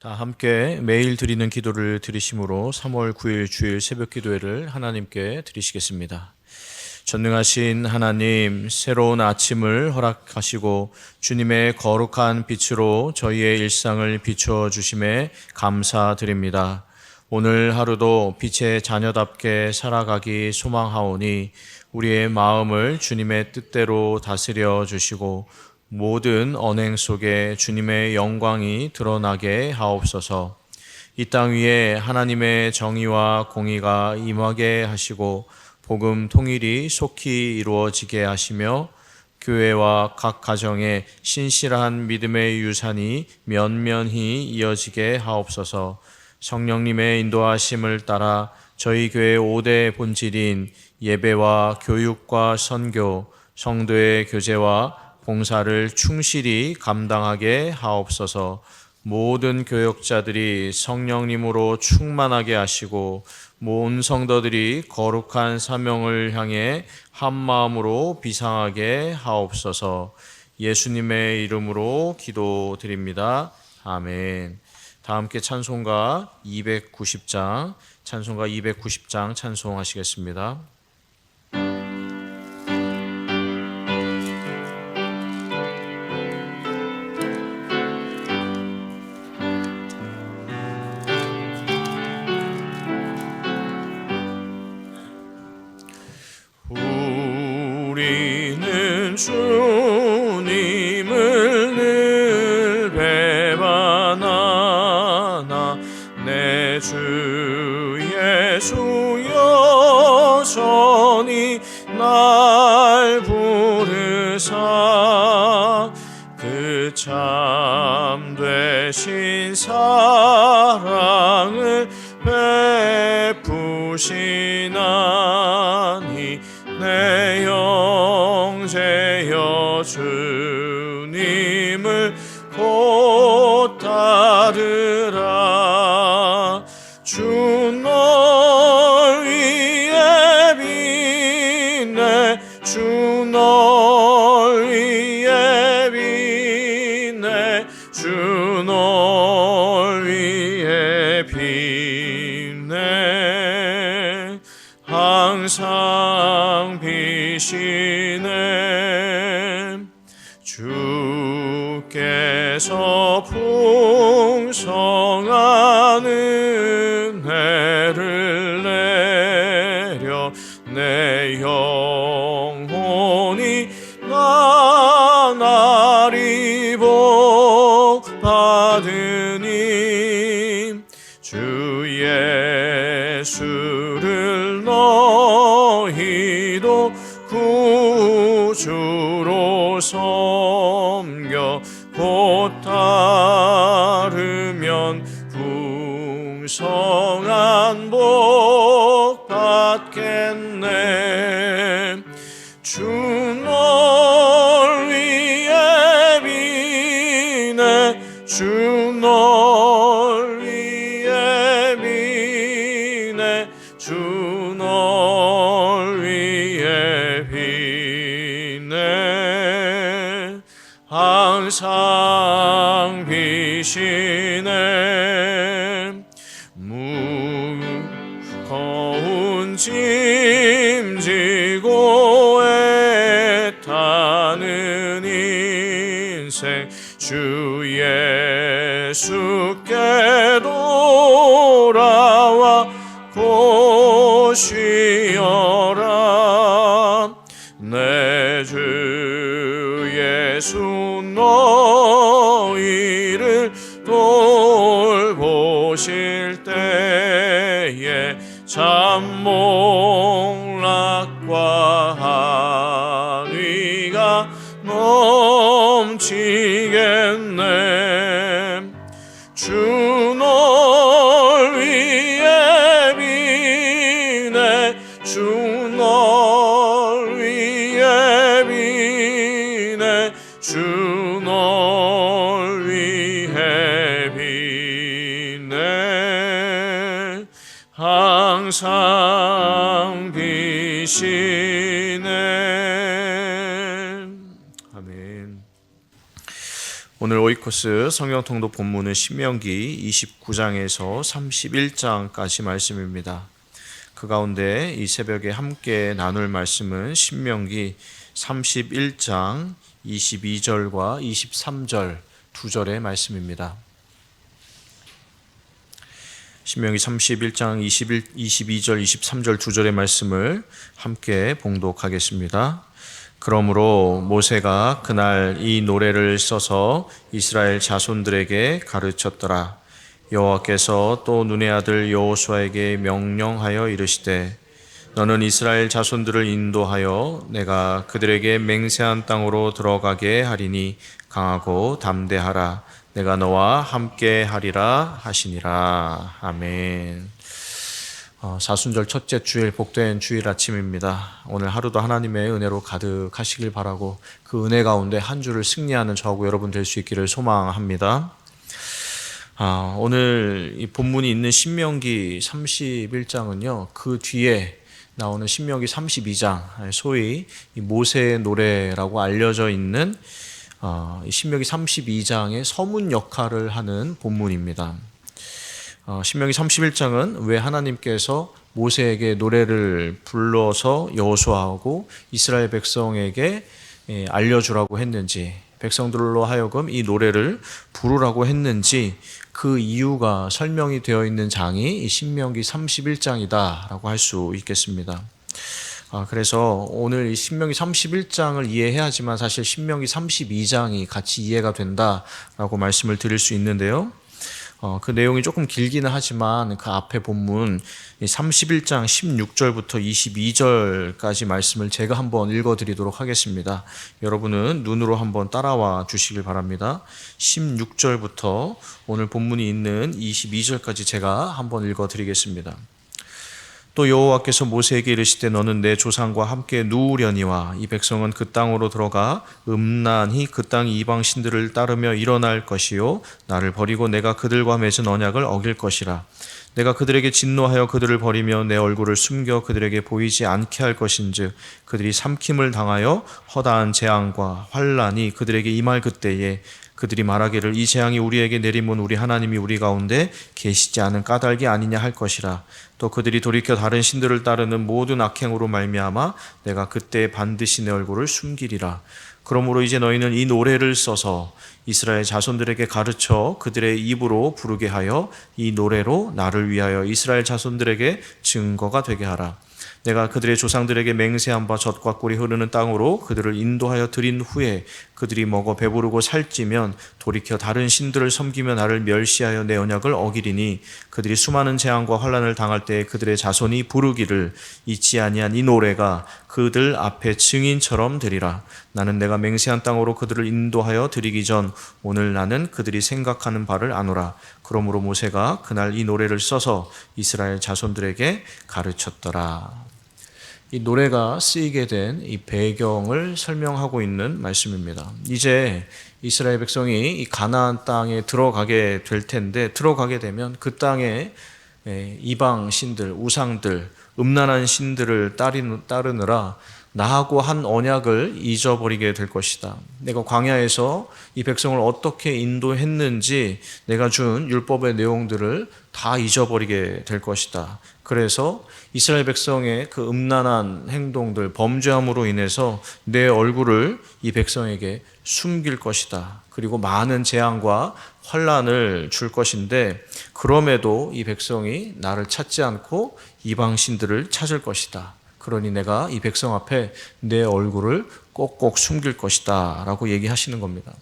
다 함께 매일 드리는 기도를 드리심으로 3월 9일 주일 새벽 기도회를 하나님께 드리시겠습니다. 전능하신 하나님, 새로운 아침을 허락하시고 주님의 거룩한 빛으로 저희의 일상을 비춰 주심에 감사드립니다. 오늘 하루도 빛의 자녀답게 살아가기 소망하오니 우리의 마음을 주님의 뜻대로 다스려 주시고 모든 언행 속에 주님의 영광이 드러나게 하옵소서. 이 땅 위에 하나님의 정의와 공의가 임하게 하시고 복음 통일이 속히 이루어지게 하시며 교회와 각 가정에 신실한 믿음의 유산이 면면히 이어지게 하옵소서. 성령님의 인도하심을 따라 저희 교회 5대 본질인 예배와 교육과 선교, 성도의 교제와 봉사를 충실히 감당하게 하옵소서. 모든 교역자들이 성령님으로 충만하게 하시고 모든 성도들이 거룩한 사명을 향해 한마음으로 비상하게 하옵소서. 예수님의 이름으로 기도드립니다. 아멘. 다 함께 찬송가 290장 찬송하시겠습니다. 우리는 주님을 늘 배반하나 내 주 예수 여전히 날 부르사 그 참되신 사랑을 베푸시나니 내 영제여 주님을 곧 따르라. 주 널 위해 비네 주 널 위해 비네 주 널 위해 비네 항상 비시네. 주께서 풍성한 은혜를 내려 내 영혼이 나날이 복 받으니 주 예수를 너희도 구주로 섬겨 곧 따르면 풍성한 복 받겠네. 주 널 위해 비네 주 널 위해 비네 주 널 위해 비네 항상 비시네. 무거운 짐 지고 애타는 인생 주 예수께 돌아와 곧 쉬어라. 내 주 예수 너희를 돌보실 때에 참목락과 한위가 넘치겠네. 주 널 위해 비네 주 널 위해 비네 주 널 위해 비네 항상 비시네. 아멘. 오늘 오이코스 성경통독 본문은 신명기 29장에서 31장까지 말씀입니다. 그 가운데 이 새벽에 함께 나눌 말씀은 신명기 31장 22절과 23절 두 절의 말씀입니다. 신명기 31장 22절, 23절 두 절의 말씀을 함께 봉독하겠습니다. 그러므로 모세가 그날 이 노래를 써서 이스라엘 자손들에게 가르쳤더라. 여호와께서 또 눈의 아들 여호수아에게 명령하여 이르시되 너는 이스라엘 자손들을 인도하여 내가 그들에게 맹세한 땅으로 들어가게 하리니 강하고 담대하라. 내가 너와 함께 하리라 하시니라. 아멘. 사순절 첫째 주일, 복된 주일 아침입니다. 오늘 하루도 하나님의 은혜로 가득하시길 바라고 그 은혜 가운데 한 주를 승리하는 저하고 여러분 될 수 있기를 소망합니다. 오늘 이 본문이 있는 신명기 31장은요, 그 뒤에 나오는 신명기 32장, 소위 모세의 노래라고 알려져 있는 신명기 32장의 서문 역할을 하는 본문입니다. 신명기 31장은 왜 하나님께서 모세에게 노래를 불러서 여호수아하고 이스라엘 백성에게 알려주라고 했는지, 백성들로 하여금 이 노래를 부르라고 했는지 그 이유가 설명이 되어 있는 장이 이 신명기 31장이다라고 할 수 있겠습니다. 그래서 오늘 이 신명기 31장을 이해해야지만 사실 신명기 32장이 같이 이해가 된다라고 말씀을 드릴 수 있는데요. 그 내용이 조금 길기는 하지만 그 앞에 본문 31장 16절부터 22절까지 말씀을 제가 한번 읽어드리도록 하겠습니다. 여러분은 눈으로 한번 따라와 주시길 바랍니다. 16절부터 오늘 본문이 있는 22절까지 제가 한번 읽어드리겠습니다. 또 여호와께서 모세에게 이르시되 너는 내 조상과 함께 누우려니와 이 백성은 그 땅으로 들어가 음란히 그 땅 이방 신들을 따르며 일어날 것이요 나를 버리고 내가 그들과 맺은 언약을 어길 것이라. 내가 그들에게 진노하여 그들을 버리며 내 얼굴을 숨겨 그들에게 보이지 않게 할 것인즉 그들이 삼킴을 당하여 허다한 재앙과 환난이 그들에게 임할 그때에 그들이 말하기를 이 재앙이 우리에게 내림은 우리 하나님이 우리 가운데 계시지 않은 까닭이 아니냐 할 것이라. 또 그들이 돌이켜 다른 신들을 따르는 모든 악행으로 말미암아 내가 그때 반드시 내 얼굴을 숨기리라. 그러므로 이제 너희는 이 노래를 써서 이스라엘 자손들에게 가르쳐 그들의 입으로 부르게 하여 이 노래로 나를 위하여 이스라엘 자손들에게 증거가 되게 하라. 내가 그들의 조상들에게 맹세한 바 젖과 꿀이 흐르는 땅으로 그들을 인도하여 들인 후에 그들이 먹어 배부르고 살찌면 돌이켜 다른 신들을 섬기며 나를 멸시하여 내 언약을 어기리니 그들이 수많은 재앙과 환난을 당할 때에 그들의 자손이 부르기를 잊지 아니한 이 노래가 그들 앞에 증인처럼 되리라. 나는 내가 맹세한 땅으로 그들을 인도하여 들이기 전 오늘 나는 그들이 생각하는 바를 아노라. 그러므로 모세가 그날 이 노래를 써서 이스라엘 자손들에게 가르쳤더라. 이 노래가 쓰이게 된 이 배경을 설명하고 있는 말씀입니다. 이제 이스라엘 백성이 이 가나안 땅에 들어가게 될 텐데, 들어가게 되면 그 땅에 이방 신들, 우상들, 음란한 신들을 따르느라 나하고 한 언약을 잊어버리게 될 것이다. 내가 광야에서 이 백성을 어떻게 인도했는지 내가 준 율법의 내용들을 다 잊어버리게 될 것이다. 그래서 이스라엘 백성의 그 음란한 행동들, 범죄함으로 인해서 내 얼굴을 이 백성에게 숨길 것이다. 그리고 많은 재앙과 환난을 줄 것인데 그럼에도 이 백성이 나를 찾지 않고 이방 신들을 찾을 것이다. 그러니 내가 이 백성 앞에 내 얼굴을 꼭꼭 숨길 것이다 라고 얘기하시는 겁니다.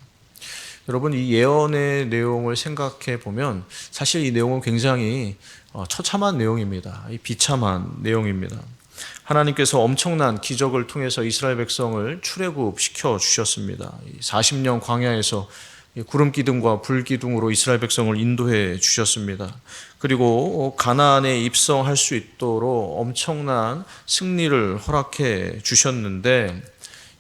여러분, 이 예언의 내용을 생각해 보면 사실 이 내용은 굉장히 처참한 내용입니다. 비참한 내용입니다. 하나님께서 엄청난 기적을 통해서 이스라엘 백성을 출애굽시켜 주셨습니다. 40년 광야에서 구름 기둥과 불 기둥으로 이스라엘 백성을 인도해 주셨습니다. 그리고 가나안에 입성할 수 있도록 엄청난 승리를 허락해 주셨는데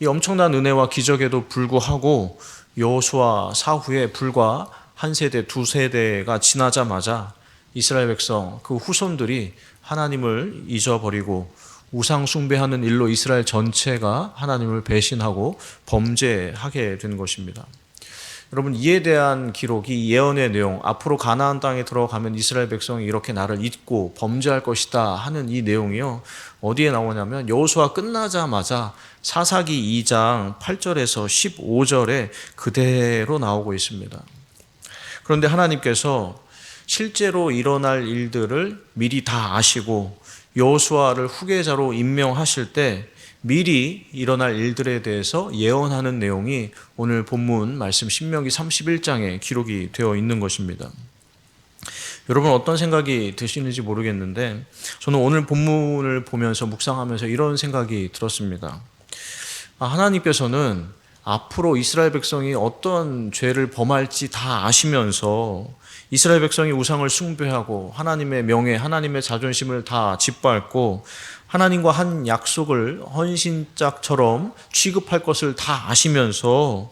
이 엄청난 은혜와 기적에도 불구하고 여호수아 사후에 불과 한 세대, 두 세대가 지나자마자 이스라엘 백성, 그 후손들이 하나님을 잊어버리고 우상 숭배하는 일로 이스라엘 전체가 하나님을 배신하고 범죄하게 된 것입니다. 여러분, 이에 대한 기록이 예언의 내용, 앞으로 가나안 땅에 들어가면 이스라엘 백성이 이렇게 나를 잊고 범죄할 것이다 하는 이 내용이요, 어디에 나오냐면 여호수아 끝나자마자 사사기 2장 8절에서 15절에 그대로 나오고 있습니다. 그런데 하나님께서 실제로 일어날 일들을 미리 다 아시고 여호수아를 후계자로 임명하실 때 미리 일어날 일들에 대해서 예언하는 내용이 오늘 본문 말씀 신명기 31장에 기록이 되어 있는 것입니다. 여러분, 어떤 생각이 드시는지 모르겠는데 저는 오늘 본문을 보면서 묵상하면서 이런 생각이 들었습니다. 하나님께서는 앞으로 이스라엘 백성이 어떤 죄를 범할지 다 아시면서 이스라엘 백성이 우상을 숭배하고 하나님의 명예, 하나님의 자존심을 다 짓밟고 하나님과 한 약속을 헌신짝처럼 취급할 것을 다 아시면서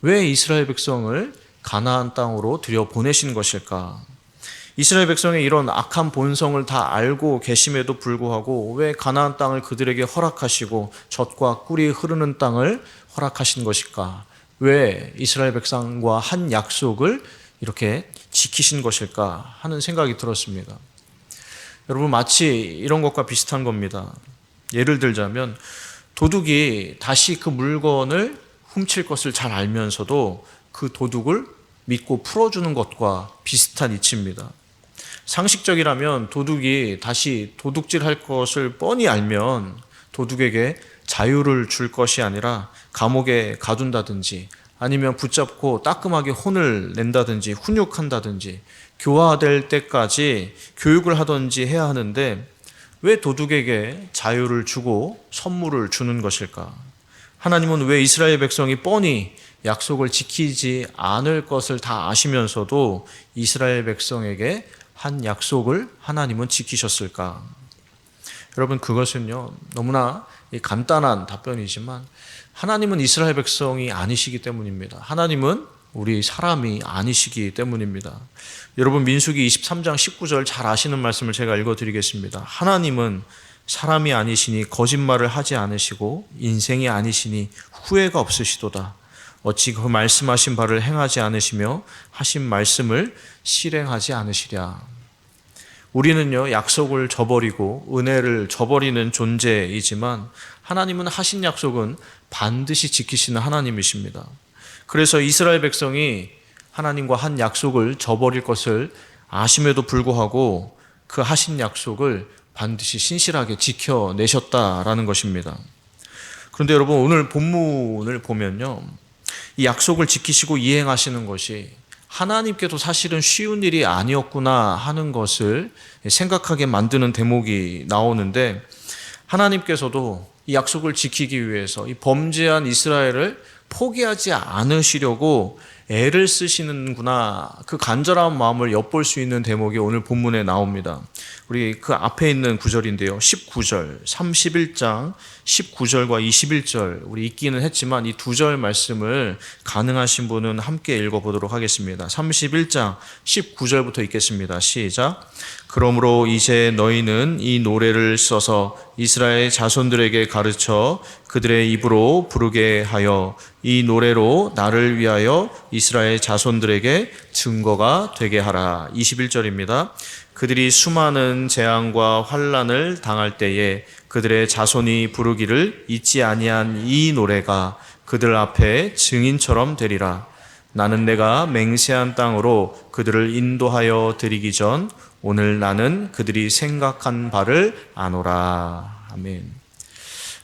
왜 이스라엘 백성을 가나안 땅으로 들여보내신 것일까? 이스라엘 백성의 이런 악한 본성을 다 알고 계심에도 불구하고 왜 가나안 땅을 그들에게 허락하시고 젖과 꿀이 흐르는 땅을 허락하신 것일까? 왜 이스라엘 백성과 한 약속을 이렇게 지키신 것일까 하는 생각이 들었습니다. 여러분, 마치 이런 것과 비슷한 겁니다. 예를 들자면 도둑이 다시 그 물건을 훔칠 것을 잘 알면서도 그 도둑을 믿고 풀어주는 것과 비슷한 이치입니다. 상식적이라면 도둑이 다시 도둑질할 것을 뻔히 알면 도둑에게 자유를 줄 것이 아니라 감옥에 가둔다든지 아니면 붙잡고 따끔하게 혼을 낸다든지 훈육한다든지 교화될 때까지 교육을 하든지 해야 하는데 왜 도둑에게 자유를 주고 선물을 주는 것일까? 하나님은 왜 이스라엘 백성이 뻔히 약속을 지키지 않을 것을 다 아시면서도 이스라엘 백성에게 한 약속을 하나님은 지키셨을까? 여러분, 그것은요, 너무나 간단한 답변이지만 하나님은 이스라엘 백성이 아니시기 때문입니다. 하나님은 우리 사람이 아니시기 때문입니다. 여러분, 민수기 23장 19절 잘 아시는 말씀을 제가 읽어드리겠습니다. 하나님은 사람이 아니시니 거짓말을 하지 않으시고 인생이 아니시니 후회가 없으시도다. 어찌 그 말씀하신 바를 행하지 않으시며 하신 말씀을 실행하지 않으시랴. 우리는요, 약속을 저버리고 은혜를 저버리는 존재이지만 하나님은 하신 약속은 반드시 지키시는 하나님이십니다. 그래서 이스라엘 백성이 하나님과 한 약속을 저버릴 것을 아심에도 불구하고 그 하신 약속을 반드시 신실하게 지켜내셨다라는 것입니다. 그런데 여러분, 오늘 본문을 보면요, 이 약속을 지키시고 이행하시는 것이 하나님께도 사실은 쉬운 일이 아니었구나 하는 것을 생각하게 만드는 대목이 나오는데, 하나님께서도 이 약속을 지키기 위해서 이 범죄한 이스라엘을 포기하지 않으시려고 애를 쓰시는구나, 그 간절한 마음을 엿볼 수 있는 대목이 오늘 본문에 나옵니다. 우리 그 앞에 있는 구절인데요, 19절, 31장 19절과 21절 우리 읽기는 했지만 이 두 절 말씀을 가능하신 분은 함께 읽어보도록 하겠습니다. 31장 19절부터 읽겠습니다. 시작. 그러므로 이제 너희는 이 노래를 써서 이스라엘 자손들에게 가르쳐 그들의 입으로 부르게 하여 이 노래로 나를 위하여 이스라엘 자손들에게 증거가 되게 하라. 21절입니다. 그들이 수많은 재앙과 환난을 당할 때에 그들의 자손이 부르기를 잊지 아니한 이 노래가 그들 앞에 증인처럼 되리라. 나는 내가 맹세한 땅으로 그들을 인도하여 드리기 전 오늘 나는 그들이 생각한 바를 아노라. 아멘.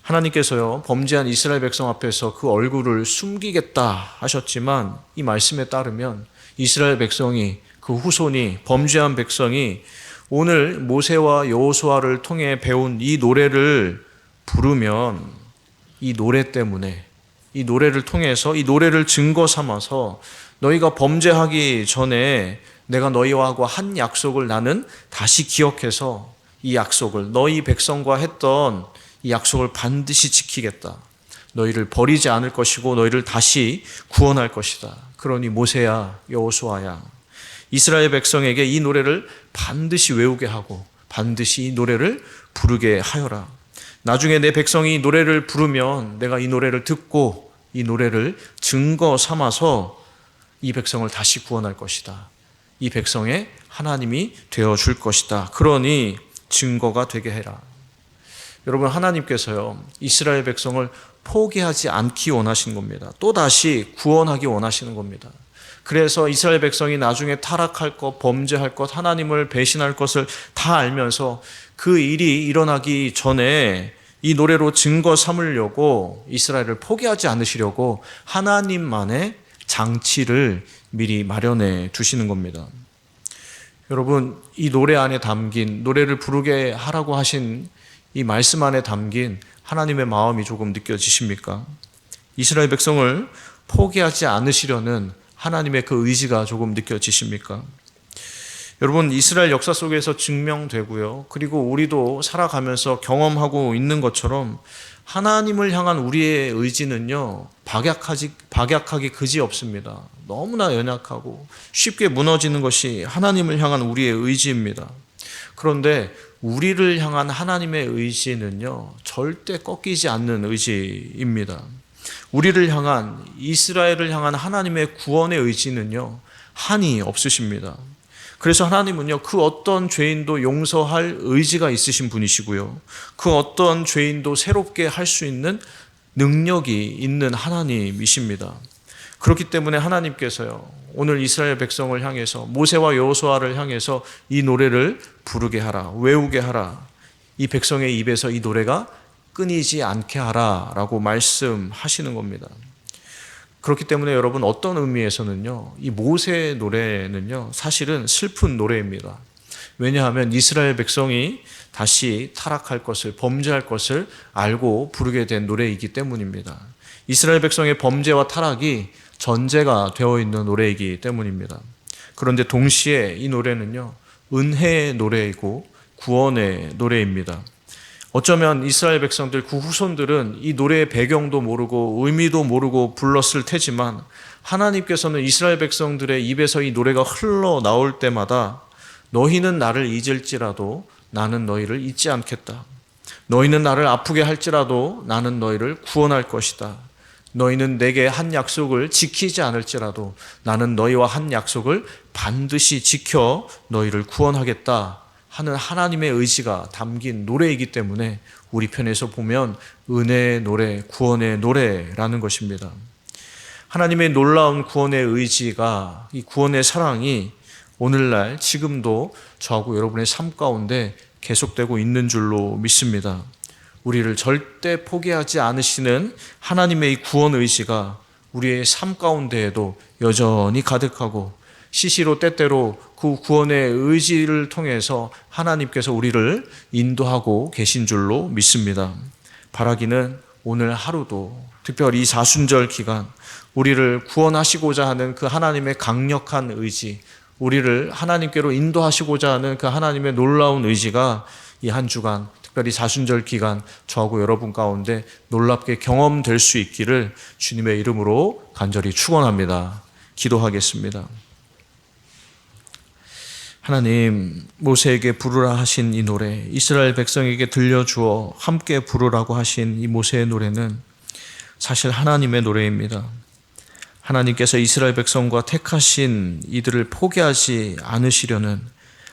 하나님께서요, 범죄한 이스라엘 백성 앞에서 그 얼굴을 숨기겠다 하셨지만 이 말씀에 따르면 이스라엘 백성이, 그 후손이, 범죄한 백성이 오늘 모세와 여호수아를 통해 배운 이 노래를 부르면 이 노래 때문에, 이 노래를 통해서, 이 노래를 증거 삼아서 너희가 범죄하기 전에 내가 너희와 한 약속을 나는 다시 기억해서 이 약속을, 너희 백성과 했던 이 약속을 반드시 지키겠다. 너희를 버리지 않을 것이고 너희를 다시 구원할 것이다. 그러니 모세야, 여호수아야, 이스라엘 백성에게 이 노래를 반드시 외우게 하고 반드시 이 노래를 부르게 하여라. 나중에 내 백성이 이 노래를 부르면 내가 이 노래를 듣고 이 노래를 증거 삼아서 이 백성을 다시 구원할 것이다. 이 백성의 하나님이 되어줄 것이다. 그러니 증거가 되게 해라. 여러분, 하나님께서요, 이스라엘 백성을 포기하지 않기 원하시는 겁니다. 또다시 구원하기 원하시는 겁니다. 그래서 이스라엘 백성이 나중에 타락할 것, 범죄할 것, 하나님을 배신할 것을 다 알면서 그 일이 일어나기 전에 이 노래로 증거 삼으려고 이스라엘을 포기하지 않으시려고 하나님만의 장치를 미리 마련해 두시는 겁니다. 여러분, 이 노래 안에 담긴, 노래를 부르게 하라고 하신 이 말씀 안에 담긴 하나님의 마음이 조금 느껴지십니까? 이스라엘 백성을 포기하지 않으시려는 하나님의 그 의지가 조금 느껴지십니까? 여러분, 이스라엘 역사 속에서 증명되고요, 그리고 우리도 살아가면서 경험하고 있는 것처럼 하나님을 향한 우리의 의지는요, 박약하기 그지없습니다. 너무나 연약하고 쉽게 무너지는 것이 하나님을 향한 우리의 의지입니다. 그런데 우리를 향한 하나님의 의지는요, 절대 꺾이지 않는 의지입니다. 우리를 향한, 이스라엘을 향한 하나님의 구원의 의지는요, 한이 없으십니다. 그래서 하나님은요, 그 어떤 죄인도 용서할 의지가 있으신 분이시고요, 그 어떤 죄인도 새롭게 할 수 있는 능력이 있는 하나님이십니다. 그렇기 때문에 하나님께서요, 오늘 이스라엘 백성을 향해서, 모세와 여호수아를 향해서 이 노래를 부르게 하라, 외우게 하라, 이 백성의 입에서 이 노래가 끊이지 않게 하라 라고 말씀하시는 겁니다. 그렇기 때문에 여러분, 어떤 의미에서는요, 이 모세의 노래는요, 사실은 슬픈 노래입니다. 왜냐하면 이스라엘 백성이 다시 타락할 것을, 범죄할 것을 알고 부르게 된 노래이기 때문입니다. 이스라엘 백성의 범죄와 타락이 전제가 되어 있는 노래이기 때문입니다. 그런데 동시에 이 노래는요, 은혜의 노래이고 구원의 노래입니다. 어쩌면 이스라엘 백성들, 그 후손들은 이 노래의 배경도 모르고 의미도 모르고 불렀을 테지만, 하나님께서는 이스라엘 백성들의 입에서 이 노래가 흘러나올 때마다 너희는 나를 잊을지라도 나는 너희를 잊지 않겠다. 너희는 나를 아프게 할지라도 나는 너희를 구원할 것이다. 너희는 내게 한 약속을 지키지 않을지라도 나는 너희와 한 약속을 반드시 지켜 너희를 구원하겠다 하는 하나님의 의지가 담긴 노래이기 때문에 우리 편에서 보면 은혜의 노래, 구원의 노래라는 것입니다. 하나님의 놀라운 구원의 의지가, 이 구원의 사랑이 오늘날 지금도 저하고 여러분의 삶 가운데 계속되고 있는 줄로 믿습니다. 우리를 절대 포기하지 않으시는 하나님의 이 구원 의지가 우리의 삶 가운데에도 여전히 가득하고, 시시로 때때로 그 구원의 의지를 통해서 하나님께서 우리를 인도하고 계신 줄로 믿습니다. 바라기는 오늘 하루도, 특별히 이 사순절 기간, 우리를 구원하시고자 하는 그 하나님의 강력한 의지, 우리를 하나님께로 인도하시고자 하는 그 하나님의 놀라운 의지가 이 한 주간, 특별히 사순절 기간 저하고 여러분 가운데 놀랍게 경험될 수 있기를 주님의 이름으로 간절히 축원합니다. 기도하겠습니다. 하나님, 모세에게 부르라 하신 이 노래, 이스라엘 백성에게 들려주어 함께 부르라고 하신 이 모세의 노래는 사실 하나님의 노래입니다. 하나님께서 이스라엘 백성과 택하신 이들을 포기하지 않으시려는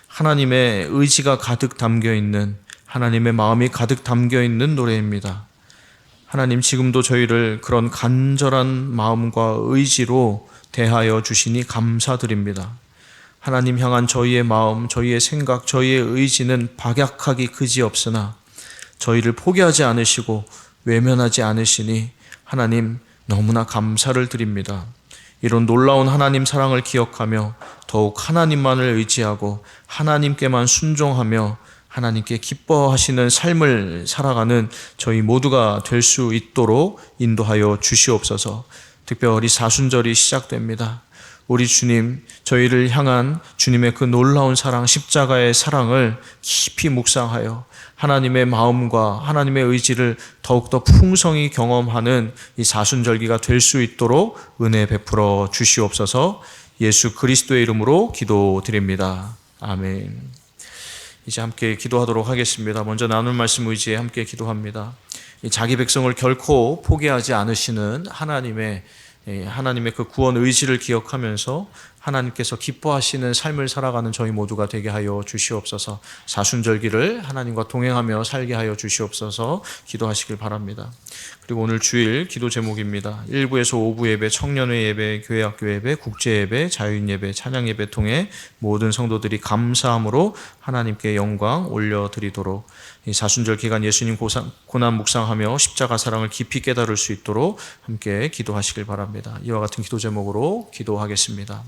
하나님의 의지가 가득 담겨 있는, 하나님의 마음이 가득 담겨 있는 노래입니다. 하나님, 지금도 저희를 그런 간절한 마음과 의지로 대하여 주시니 감사드립니다. 하나님 향한 저희의 마음, 저희의 생각, 저희의 의지는 박약하기 그지없으나 저희를 포기하지 않으시고 외면하지 않으시니 하나님 너무나 감사를 드립니다. 이런 놀라운 하나님 사랑을 기억하며 더욱 하나님만을 의지하고 하나님께만 순종하며 하나님께 기뻐하시는 삶을 살아가는 저희 모두가 될 수 있도록 인도하여 주시옵소서. 특별히 사순절이 시작됩니다. 우리 주님, 저희를 향한 주님의 그 놀라운 사랑, 십자가의 사랑을 깊이 묵상하여 하나님의 마음과 하나님의 의지를 더욱더 풍성히 경험하는 이 사순절기가 될 수 있도록 은혜 베풀어 주시옵소서. 예수 그리스도의 이름으로 기도드립니다. 아멘. 이제 함께 기도하도록 하겠습니다. 먼저 나눌 말씀 의지에 함께 기도합니다. 자기 백성을 결코 포기하지 않으시는 하나님의 하나님의 그 구원 의지를 기억하면서 하나님께서 기뻐하시는 삶을 살아가는 저희 모두가 되게 하여 주시옵소서. 사순절기를 하나님과 동행하며 살게 하여 주시옵소서. 기도하시길 바랍니다. 그리고 오늘 주일 기도 제목입니다. 1부에서 5부 예배, 청년회 예배, 교회학교 예배, 국제 예배, 자유인 예배, 찬양 예배 통해 모든 성도들이 감사함으로 하나님께 영광 올려드리도록, 이 사순절 기간 예수님 고난 묵상하며 십자가 사랑을 깊이 깨달을 수 있도록 함께 기도하시길 바랍니다. 이와 같은 기도 제목으로 기도하겠습니다.